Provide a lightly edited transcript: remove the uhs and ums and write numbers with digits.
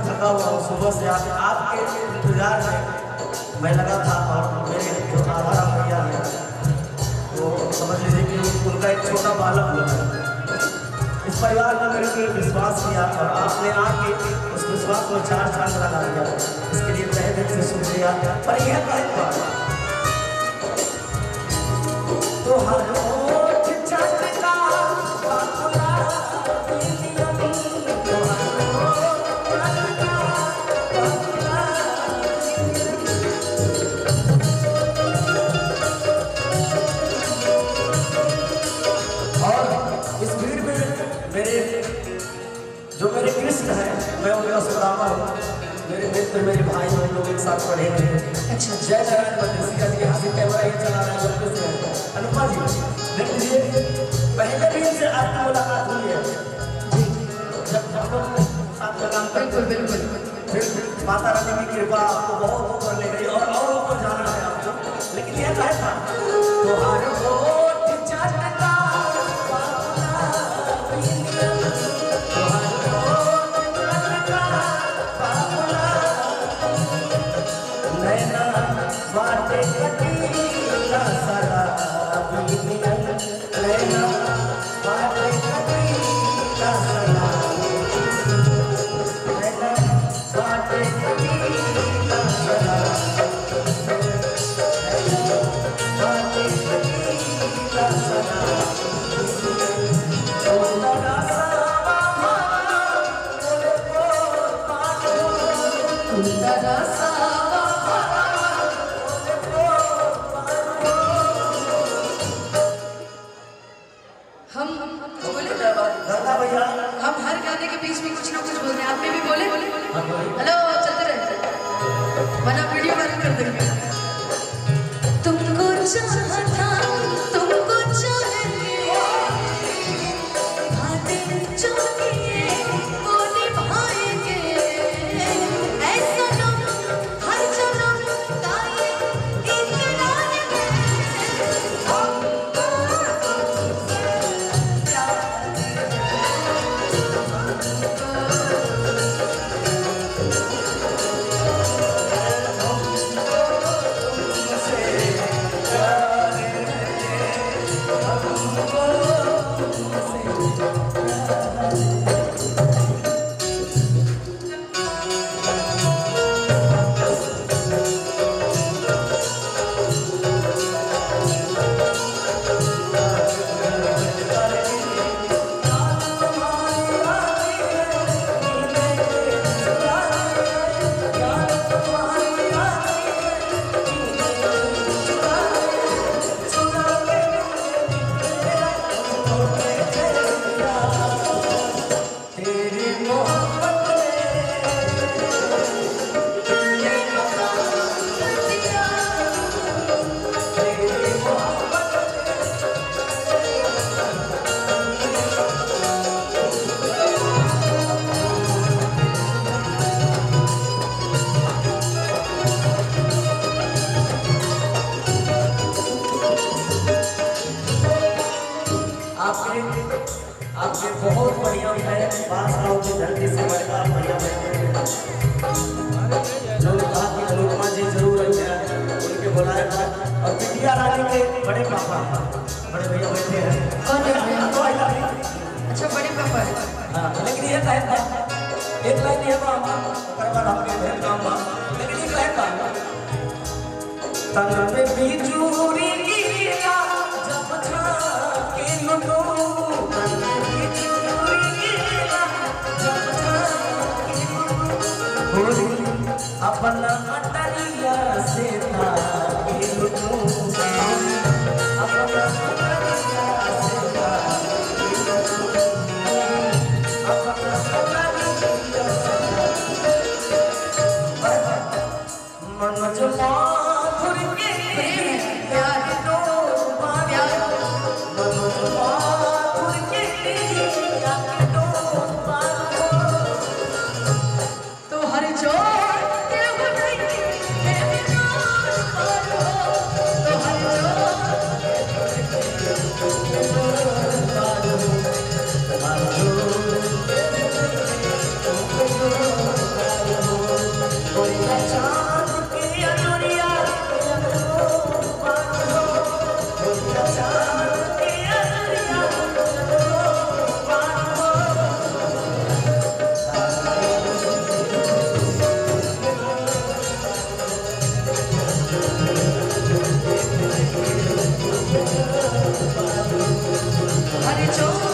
थका हुआ हूँ सुबह से आपके इंतजार में मैं लगा था। और मेरे जो आधारा भैया है वो समझ लीजिए कि उनका एक छोटा बालक है। इस परिवार ने मेरे पे विश्वास किया और आपने आके उस विश्वास को 4 चांद लगा दिया। इसके लिए तहे दिल से शुक्रिया। पर यह कहता तो हर जो मेरे कृष्ण है मैं उनका सुदामा हूँ। मेरे मित्र मेरे भाई हम लोग एक साथ पढ़े हैं। अच्छा जय नारायण मदेसिया जी यहाँ से कैमरा ये चला रहे हैं। अनुपमा जी देख लीजिए पहले दिन से आपकी मुलाकात हुई है जब हम लोग साथ में काम करते हैं। फिर माता रानी की कृपा आपको बहुत ऊपर ले गई और ऊपर जाना है आपको। लेकिन यह कहे था तो हर हम हर गाने के बीच में कुछ ना कुछ बोल रहे हैं। आपने भी बोले हेलो चलते रहे वरना वीडियो वायरल कर देंगे। तुमको चाहता तुमको चाहेंगे बातें जो किए वो निभाएंगे। ऐसा नाम हर जन्म का ये इकरार है। आपके बहुत बढ़िया है। पास आओ की धरती से बढ़कर बढ़िया जो कहा कि अनुपमा जी जरूर उनके बुलाए और बिटिया रानी के बड़े पापा बड़े भैया बैठे हैं। अच्छा बड़े पापा हाँ लेकिन ये कहता एक लाइन ये मामा आपके भेद काम लेकिन ये कहता तन पे बिजूरी गिरा जब के लो अपना अटरिया से अपना अरे जो